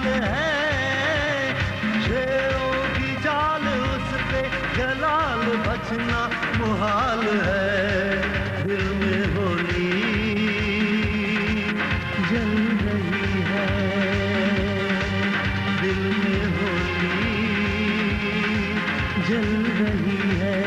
है, शेरों की चाल उस पे जलाल बचना मुहाल है। दिल में होली जल रही है, दिल में होली जल रही है।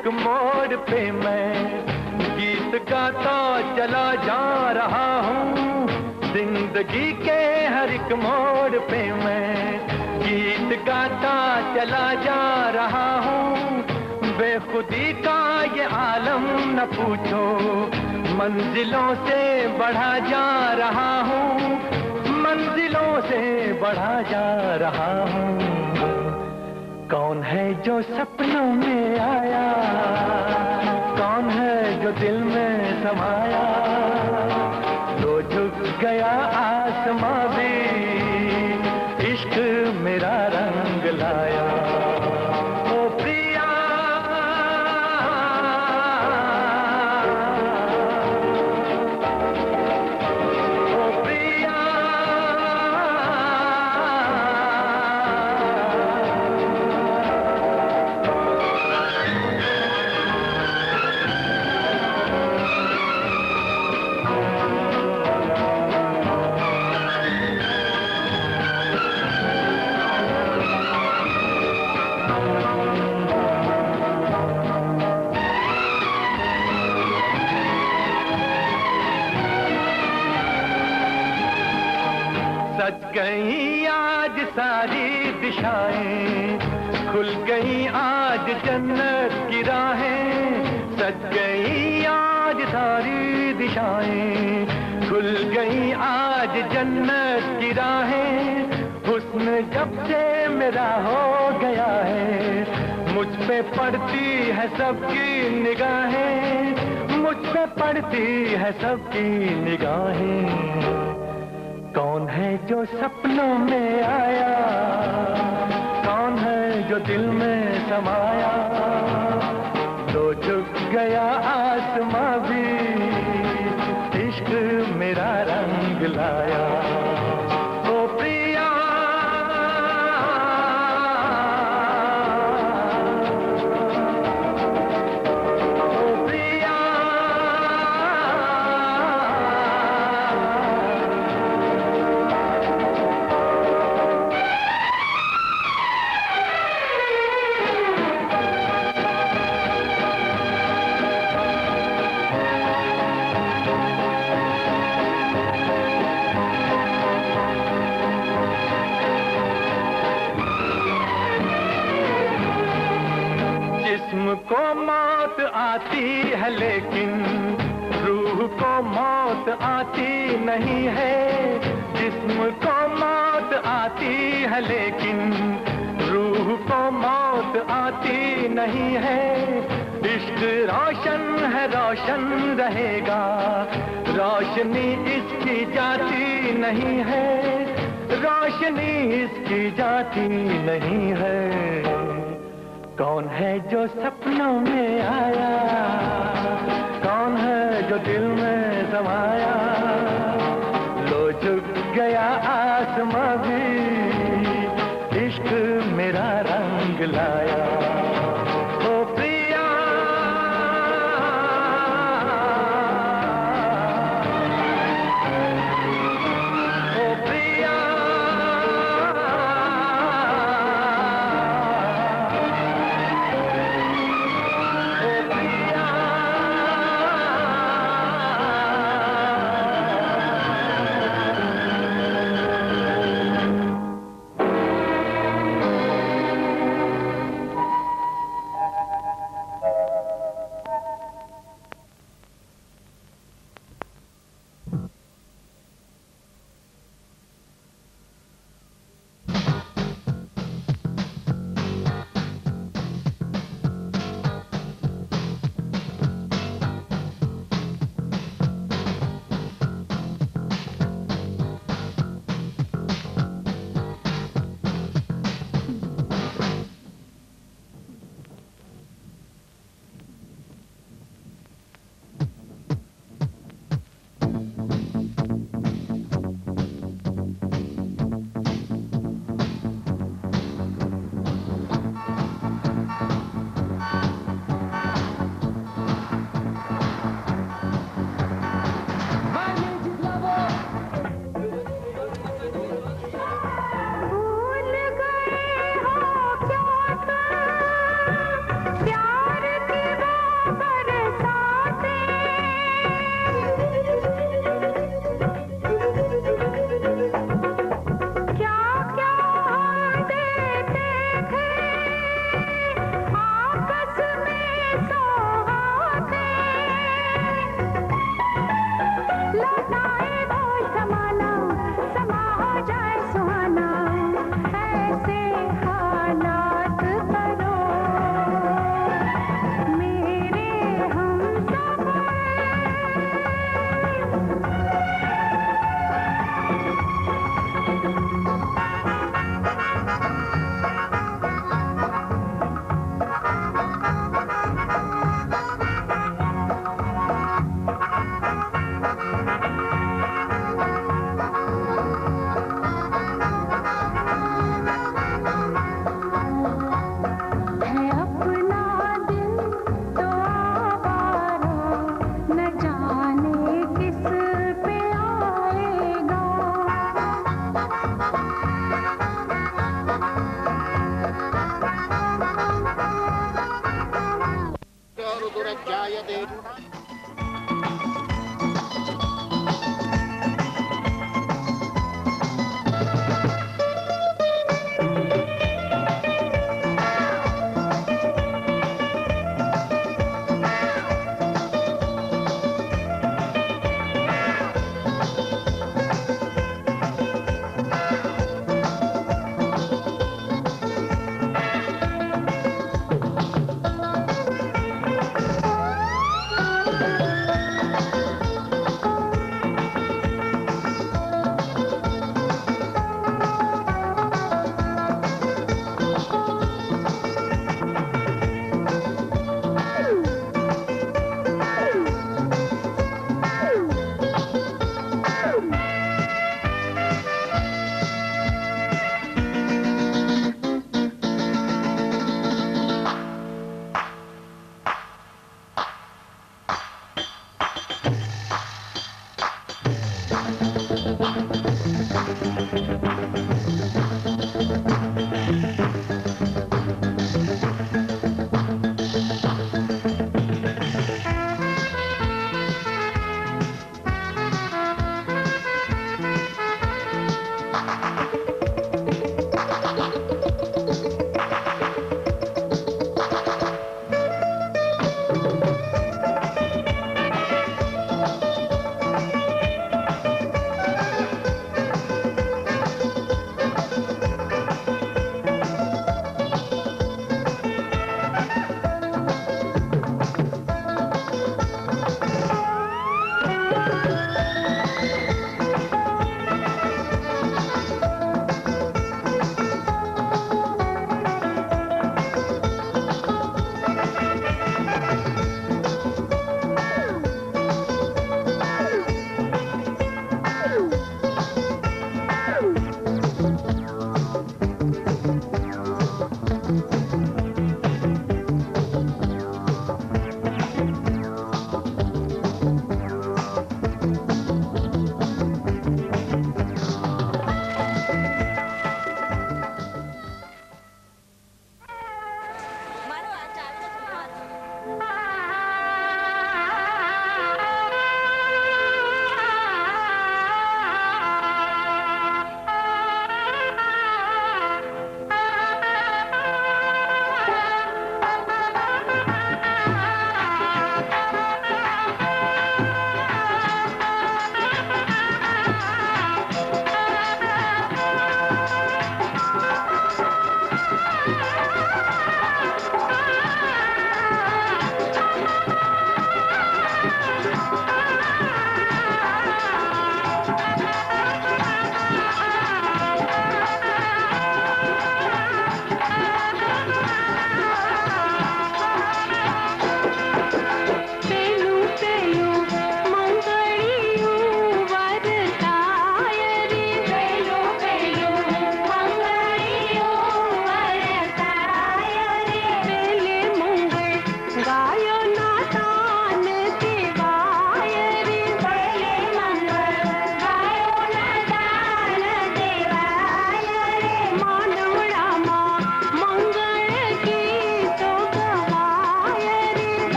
एक मोड़ पे मैं गीत गाता चला जा रहा हूँ। जिंदगी के हर एक मोड़ पे मैं गीत गाता चला जा रहा हूँ। बेखुदी का ये आलम न पूछो, मंजिलों से बढ़ा जा रहा हूँ, मंजिलों से बढ़ा जा रहा हूँ। कौन है जो सपनों में आया, कौन है जो दिल में समाया, तो झुक गया आसमां भी इश्क मेरा रंग लाया। ओ प्रिया, ओ प्रिया, सज गई आज सारी दिशाएं, खुल गई आज जन्नत की राहें। सज गई आज सारी दिशाएं, खुल गई आज जन्नत की राहें। हुस्न जब से मेरा हो गया है, मुझ पे पड़ती है सबकी निगाहें, मुझ पे पड़ती है सबकी निगाहें। कौन है जो सपनों में आया, कौन है जो दिल में समाया, तो झुक गया आसमां भी इश्क मेरा रंग लाया। ओ प्रिया, ओ प्रिया, जिस्म को मौत आती है लेकिन रूह को मौत आती नहीं है। जिस्म को मौत आती है लेकिन रूह को मौत आती नहीं है। इश्क रोशन है, रोशन रहेगा, रोशनी इसकी जाती नहीं है, रोशनी इसकी जाती नहीं है। कौन है जो सपनों में आया, कौन है जो दिल में समाया, लो झुक गया आसमां भी इश्क मेरा रंग लाया। ओ प्रिया, ओ प्रिया, ओ प्रिया।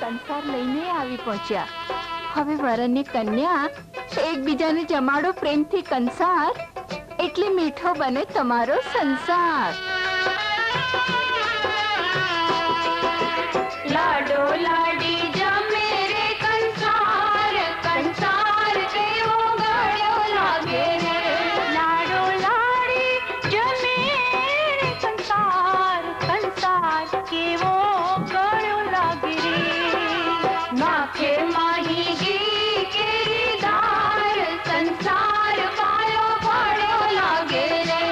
કંસાર લઈને આવી પહોંચ્યા. હવે વર અને કન્યા એકબીજાને જમાડો પ્રેમથી કંસાર, એટલે મીઠો બને તમારો સંસાર. લાડો લાડી જમે રે કંસાર, કંસાર કેવો ગળ્યો લાગે રે. લાડો લાડી જમે રે કંસાર, કંસાર કેવો ગળ્યો લાગે રે. નાખે માહી ઘી કેરી દાર, સંસાર પાયો પડ્યો લાગે રે.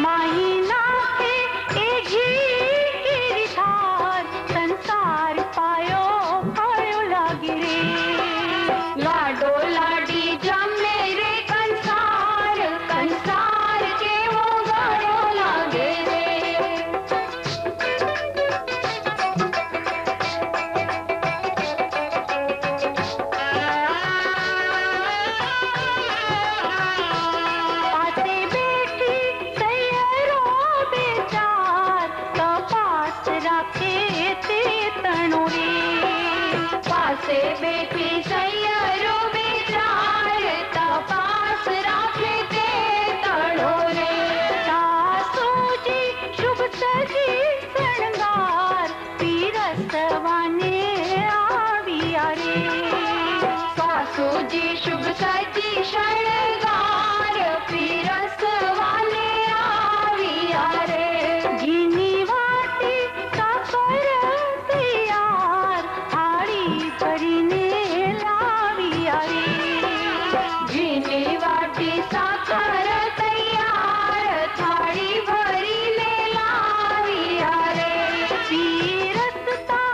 માહી નાખે એ ઘી કેરી ધાર, સંસાર પાયો પડ્યો લાગે રે. લાડો લાડી જમે રે કંસાર, કંસાર કેવો ગળ્યો લાગે રે. પાસે બેઠી સૈયરો બે ચાર, તપાસ રાખે તે તણો રે. પાસે બેઠી સૈયરો બે ચાર, તપાસ રાખે તે તણો રે. સાસુજી શુભ સજી શણગાર, પીરસવાને આવ્યા રે. સાસુજી શુભ સજી શણગાર, પીરસવાને આવ્યા રે. ઘીની વાટી સાકર તૈયાર, થાળી ભરીને લાવ્યા રે. ઘીની વાટી સાકર તૈયાર, થાળી ભરીને લાવ્યા રે. પીરસતા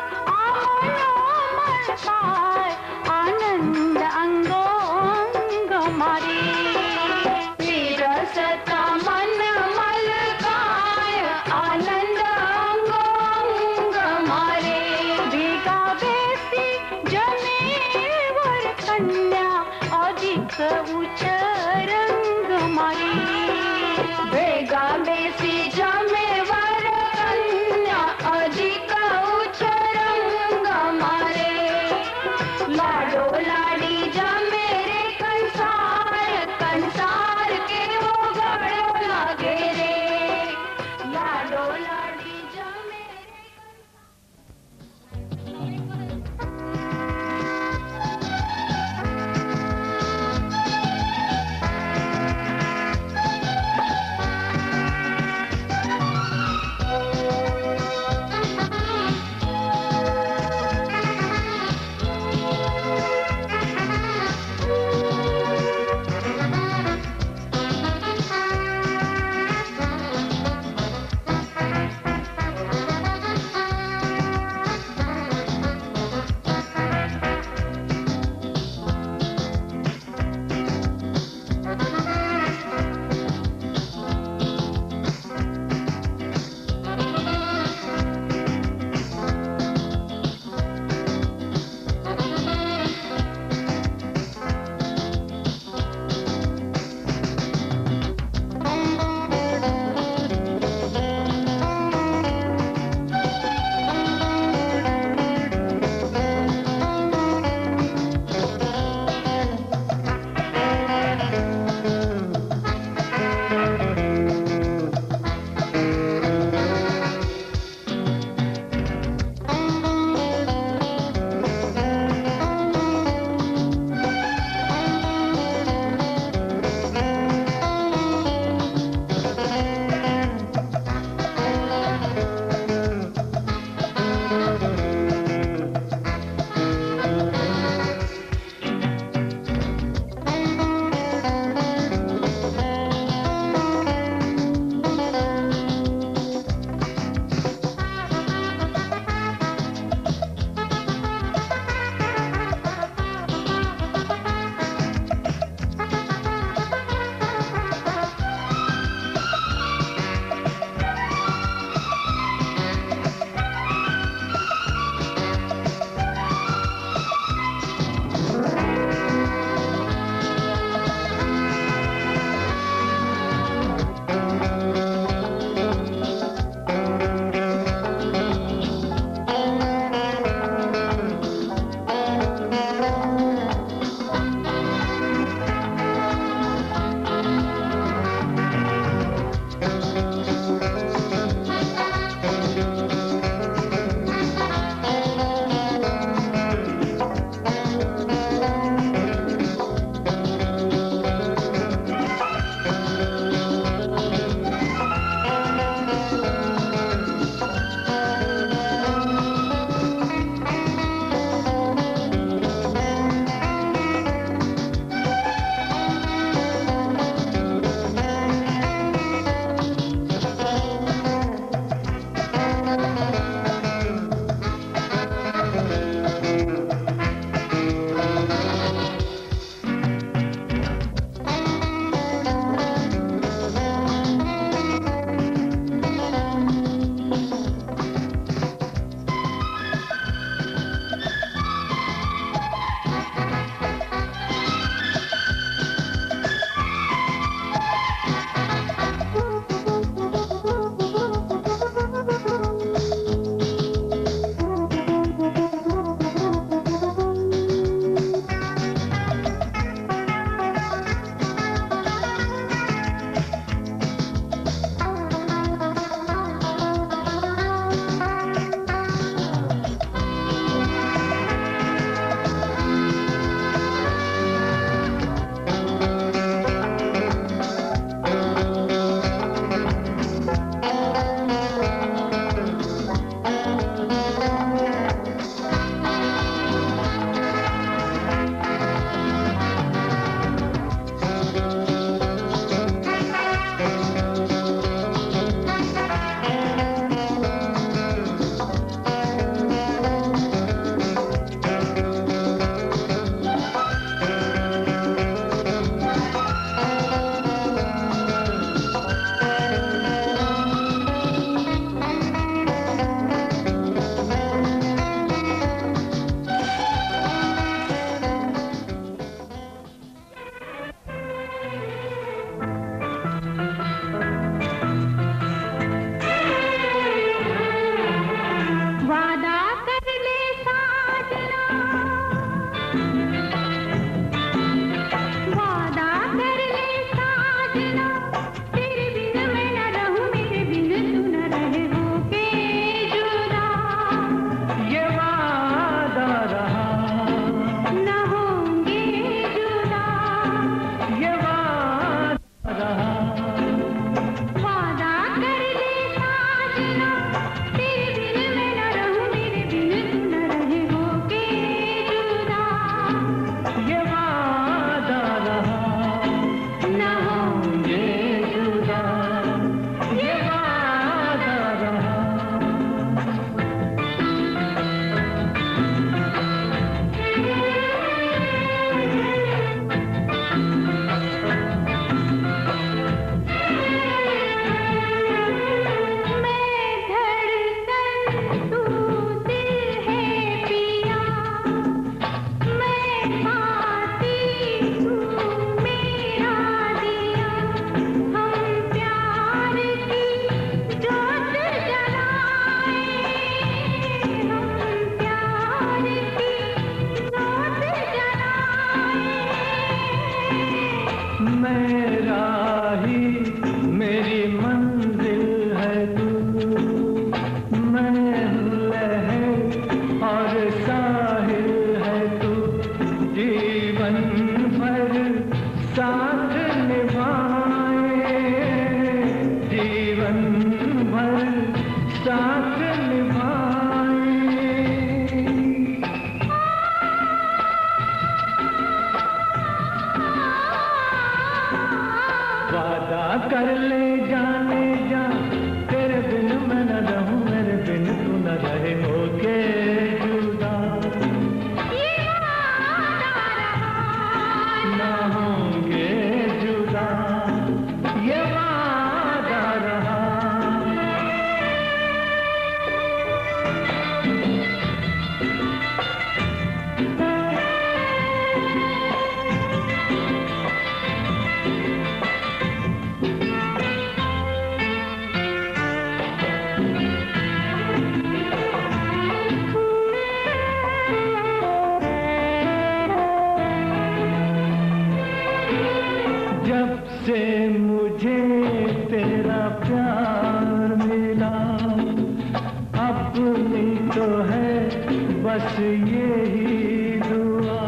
बस यही दुआ,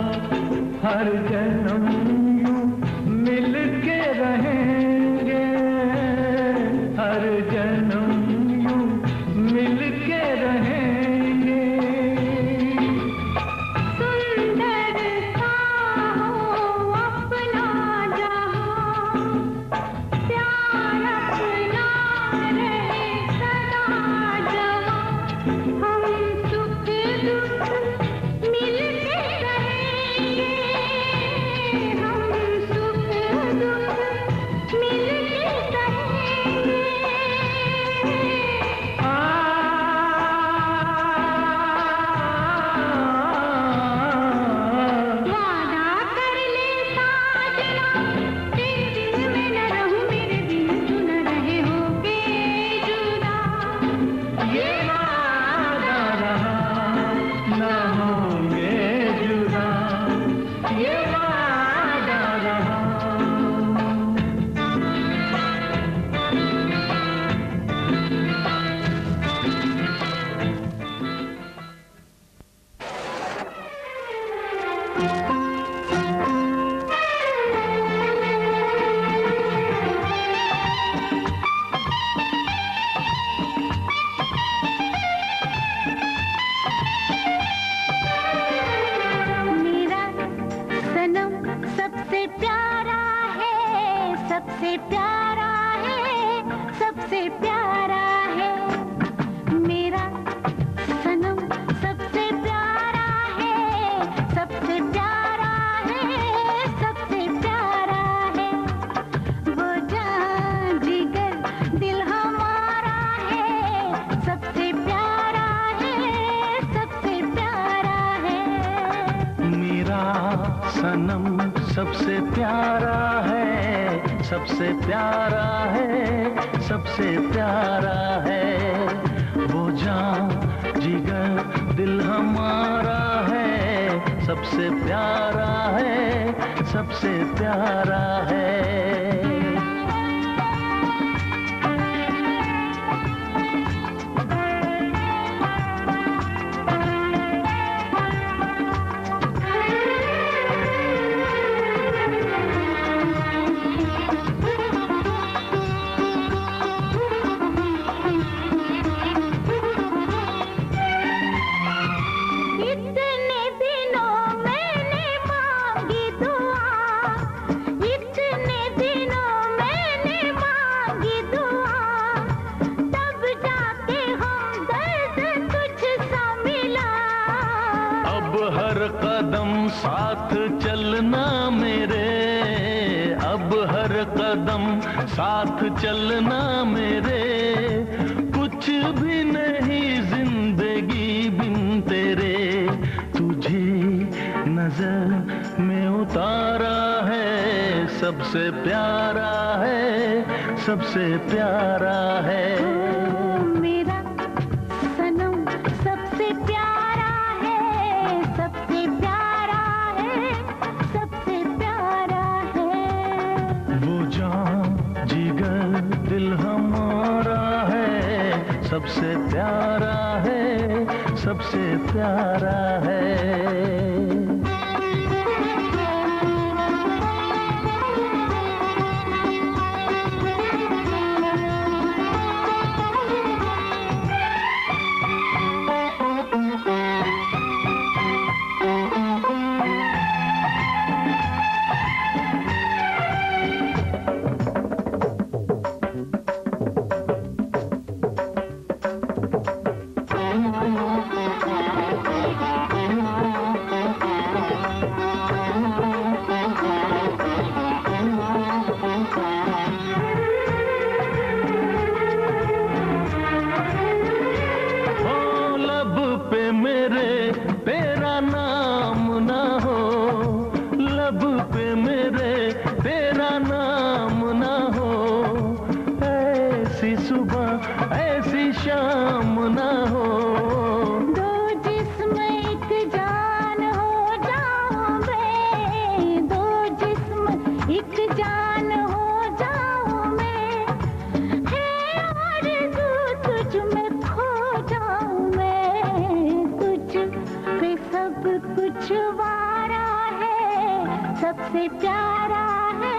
हर जन्म यूं मिल के रहेंगे, हर जन्म यूं मिल के रहेंगे। सुंदर सा हो अपना जहां, प्यार अपना रहे सदा जहां, हम सुख दुख मिल के रहेंगे, हम सुख दुख मिल के रहेंगे। वादा कर ले साजना, तेरे दिल में न रहूं, मेरे दिल तू न रहे, होके जुदा। ये वादा रहा, न होंगे जुदा, ये वादा रहा। मेरा सनम सबसे प्यारा है, सबसे प्यारा है, सबसे प्यारा है। मेरा सनम सबसे प्यारा है, सबसे प्यारा है, सबसे प्यारा है। वो जान जिगर दिल हमारा है, सबसे प्यारा है, सबसे प्यारा है। मेरा सनम सबसे प्यारा है, सबसे प्यारा है, सबसे प्यारा है। वो जान जिगर दिल हमारा है, सबसे प्यारा है, सबसे प्यारा है। इतने दिनों मैंने मांगी दुआ, इतने दिनों मैंने मांगी दुआ, तब जाके हमदर्द तुझसा मिला। अब हर कदम साथ चलना मेरे, अब हर कदम साथ चलना मेरे। कुछ भी नहीं जिंदगी बिन तेरे, तुझे नजर में उतारा है, सबसे प्यारा है, सबसे प्यारा है। मेरा सनम सबसे प्यारा है, सबसे प्यारा है, सबसे प्यारा है। वो जान जिगर दिल हमारा है, सबसे प्यारा है, सबसे प्यारा है। मछुआरा है, सबसे प्यारा है,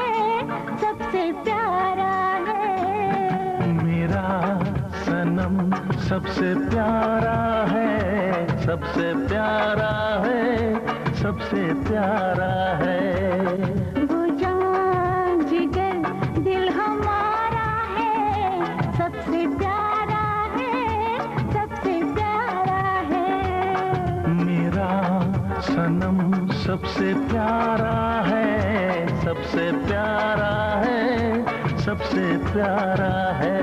सबसे प्यारा है। मेरा सनम सबसे प्यारा है, सबसे प्यारा है, सबसे प्यारा है। वो जान जिगर दिल हमारा है, सबसे प्यारा है, सबसे प्यारा है। मेरा सनम सबसे प्यारा है, सबसे प्यारा है, सबसे प्यारा है।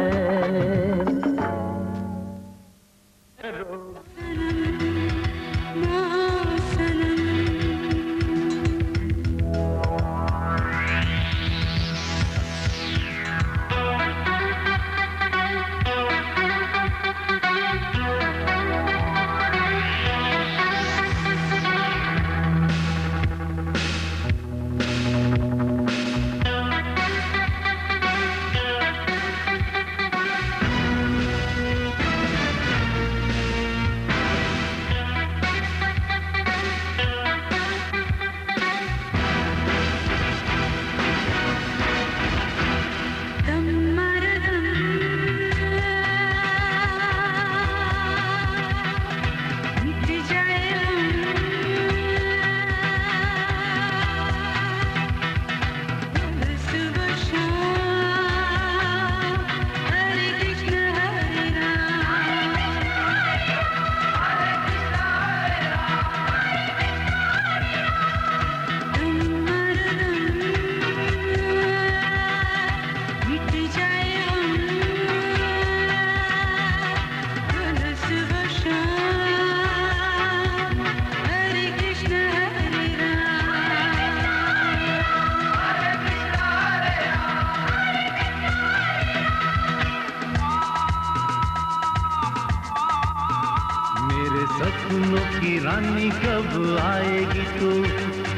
सपनों की रानी कब आएगी तू,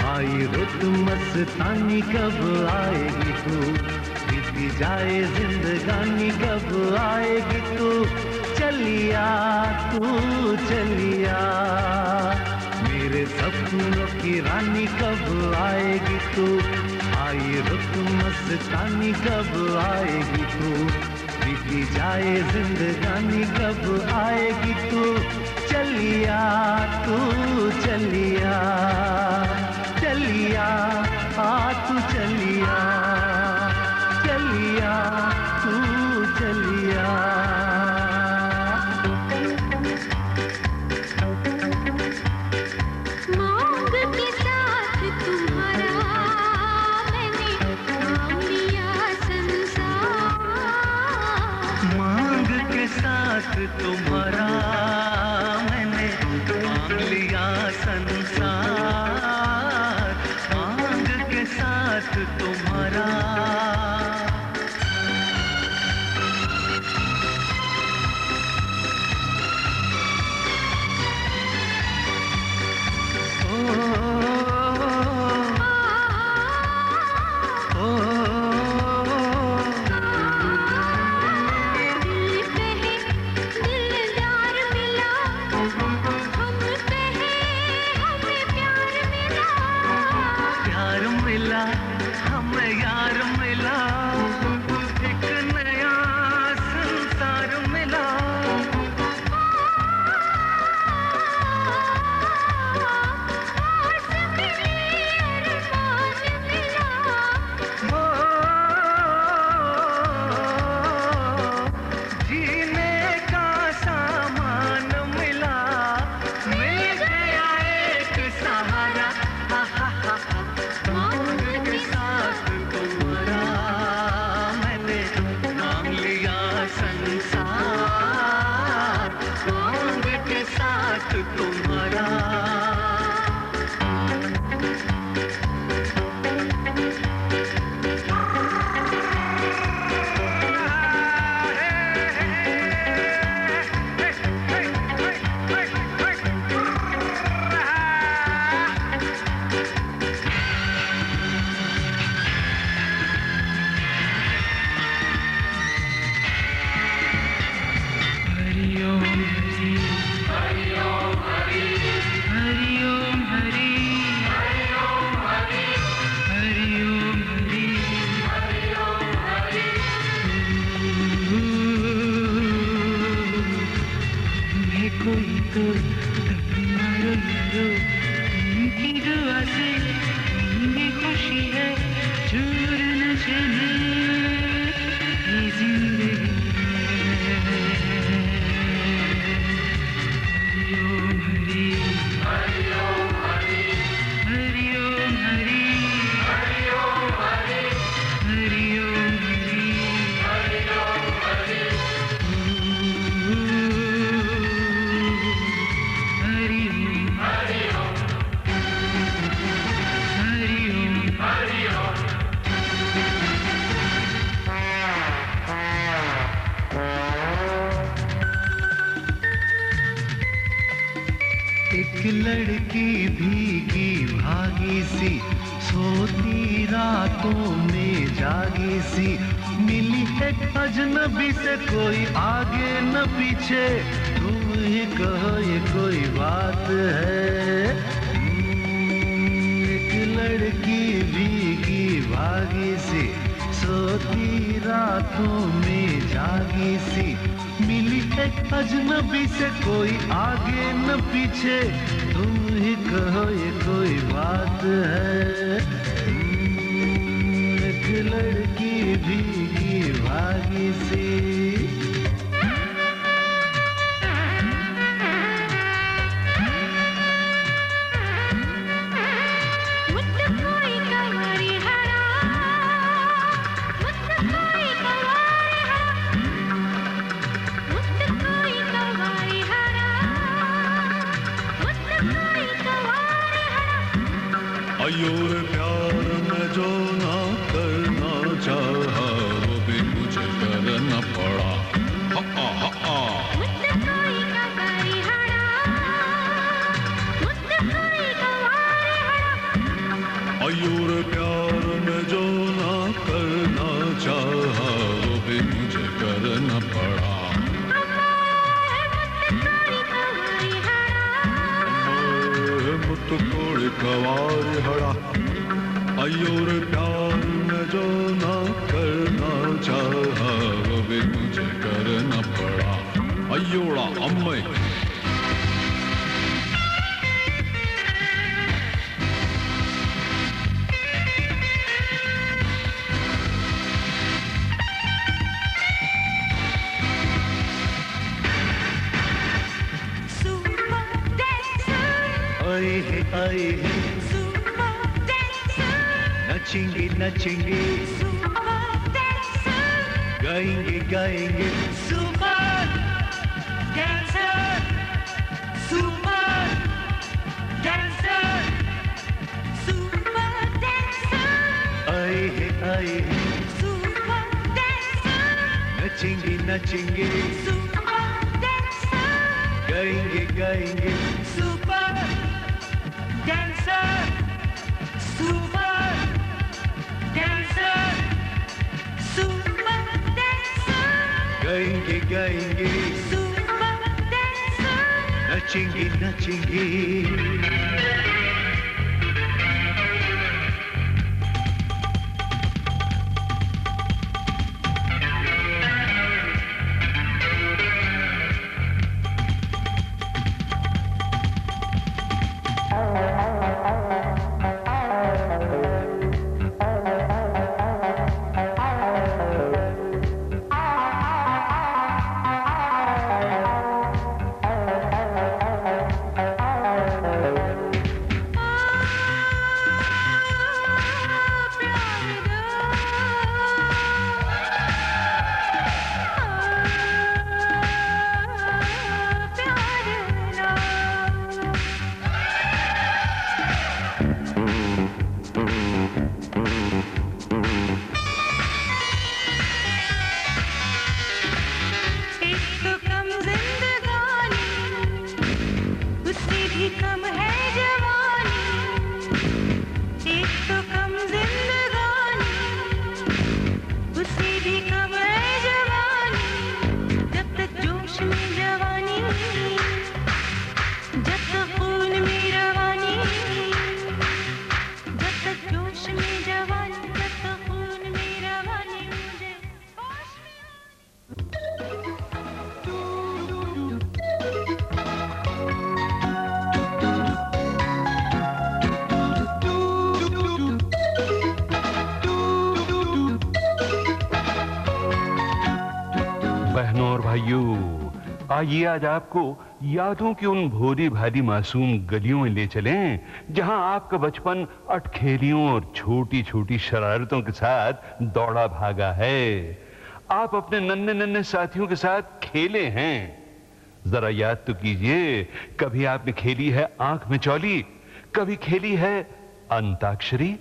आई रुत मस्तानी कब आएगी तू, बीती जाए जिंदगानी कब आएगी तू, चलिया तू चलिया। मेरे सपनों की रानी कब आएगी तू, आई रुत मस्तानी कब आएगी तू, बीती जाए जिंदगानी कब आएगी तू, चलिया तू चलिया। चलिया आ तू चलिया, चलिया तू चलिया। मांग के साथ तुम्हारा मैंने मांग लिया संसार, मांग के साथ तुम्हारा मैंने मांग लिया संसार, मांग के साथ तुम्हारा। हमें यार मिला, लड़की भीगी भागी सी, सोती रातों में जागी सी, मिली है अजनबी से कोई आगे न पीछे, तुम ही कहो ये कोई बात है। एक लड़की भीगी भागी सी, सोती रातों में जागी सी, मिली है अजनबी से कोई आगे न पीछे, तुम ही कहो ये कोई बात है। एक लड़की भीगी भागी सी। अयोर प्यार में जो ना करना चाहा, वो भी मुझे करना पड़ा। अयोर प्यार में जो ना करना चाहा, वो भी मुझे करना पड़ा। मुत्तु कोड़ी कवारी हड़ा, अयोर प्यार में जो ना करना चाहा, वो भी मुझे करना पड़ा। अयोड़ा अम्मे आए हैं नचेंगे नचेंगे, गाएंगे गाएंगे, super dancer, super dancer, super dancer. आए हैं सुपर डांसर, नचेंगे नचेंगे, सुपर डांसर, गाएंगे गाएंगे, super dancer, super dancer, super dancer. गाएंगे गाएंगे, सुपर डांसर, नचेंगे नचेंगे। आइए आज आपको यादों की उन भोली भाली मासूम गलियों में ले चलें, जहां आपका बचपन अटखेलियों और छोटी छोटी शरारतों के साथ दौड़ा भागा है। आप अपने नन्हे नन्हे साथियों के साथ खेले हैं। जरा याद तो कीजिए, कभी आपने खेली है आंख मिचौली, कभी खेली है अंताक्षरी।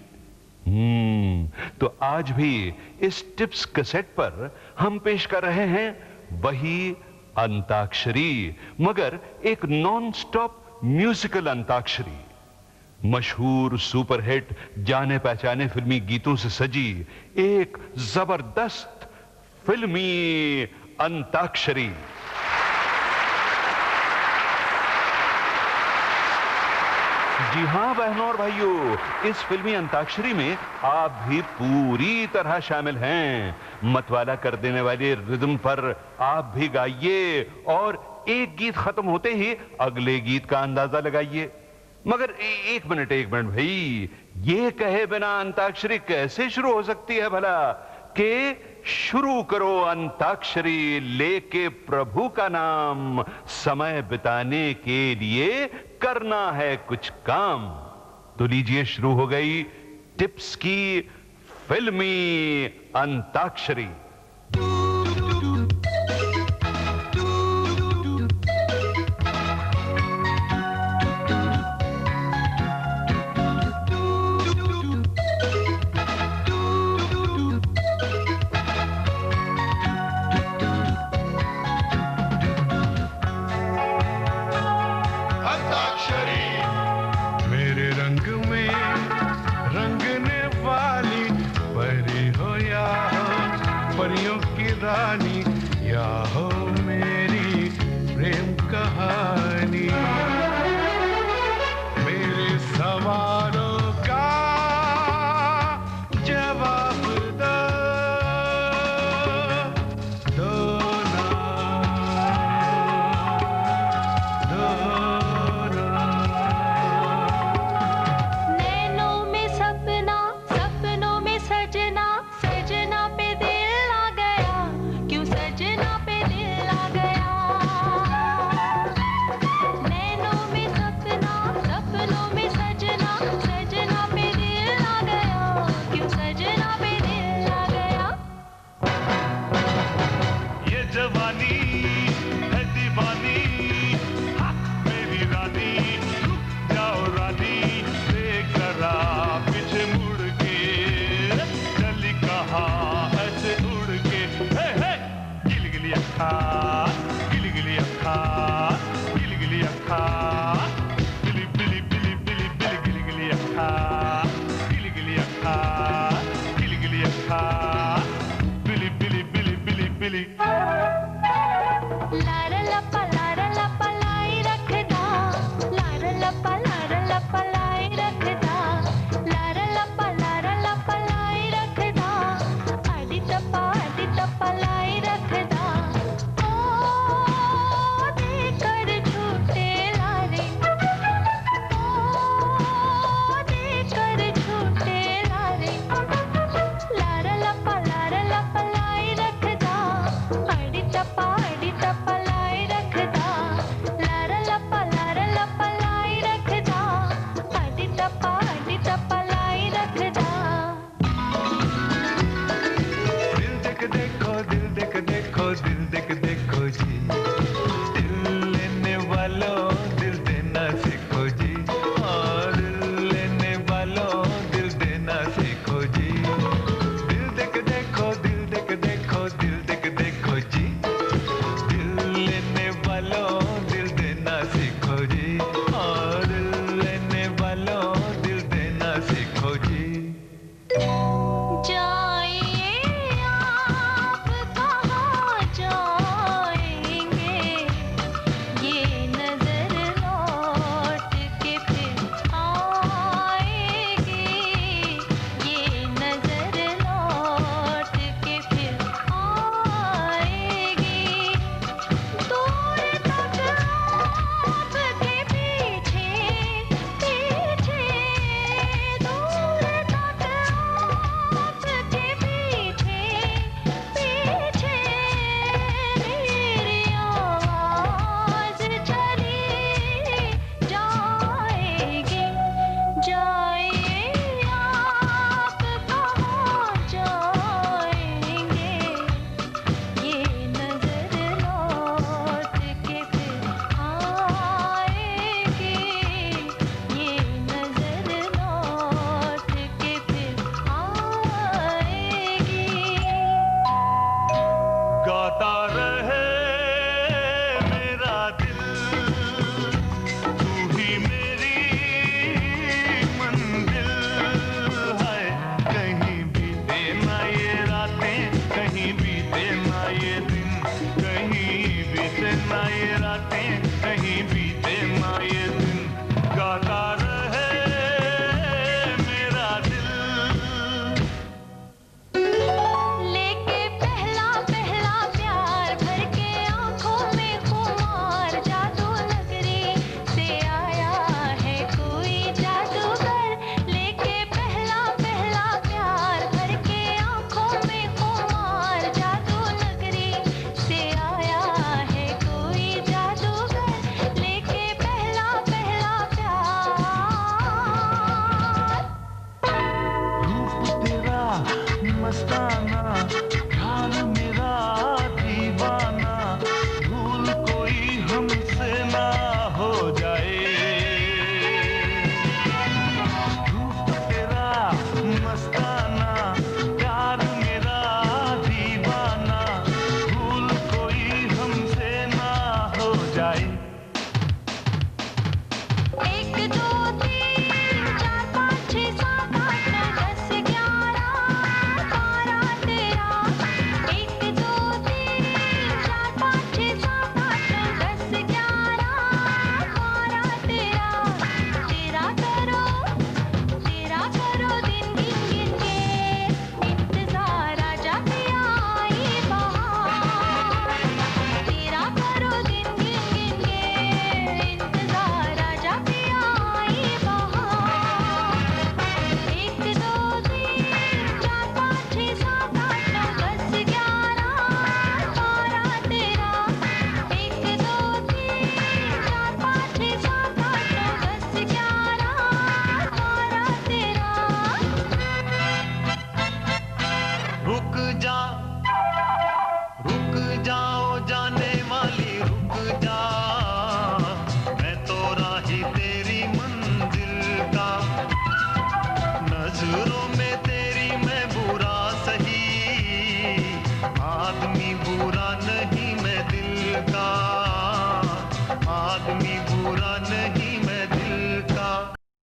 तो आज भी इस टिप्स कैसेट पर हम पेश कर रहे हैं वही अंताक्षरी, मगर एक नॉन स्टॉप म्यूजिकल अंताक्षरी, मशहूर सुपरहिट जाने पहचाने फिल्मी गीतों से सजी एक जबरदस्त फिल्मी अंताक्षरी। जी हां बहनों और भाइयों, इस फिल्मी अंताक्षरी में आप भी पूरी तरह शामिल हैं। मतवाला कर देने वाले रिदम पर आप भी गाइए और एक गीत खत्म होते ही अगले गीत का अंदाजा लगाइए। मगर एक मिनट भाई, ये कहे बिना अंताक्षरी कैसे शुरू हो सकती है भला? कि शुरू करो अंताक्षरी लेके प्रभु का नाम, समय बिताने के लिए करना है कुछ काम। तो लीजिए, शुरू हो गई टिप्स की फिल्मी अंताक्षरी। परियों की रानी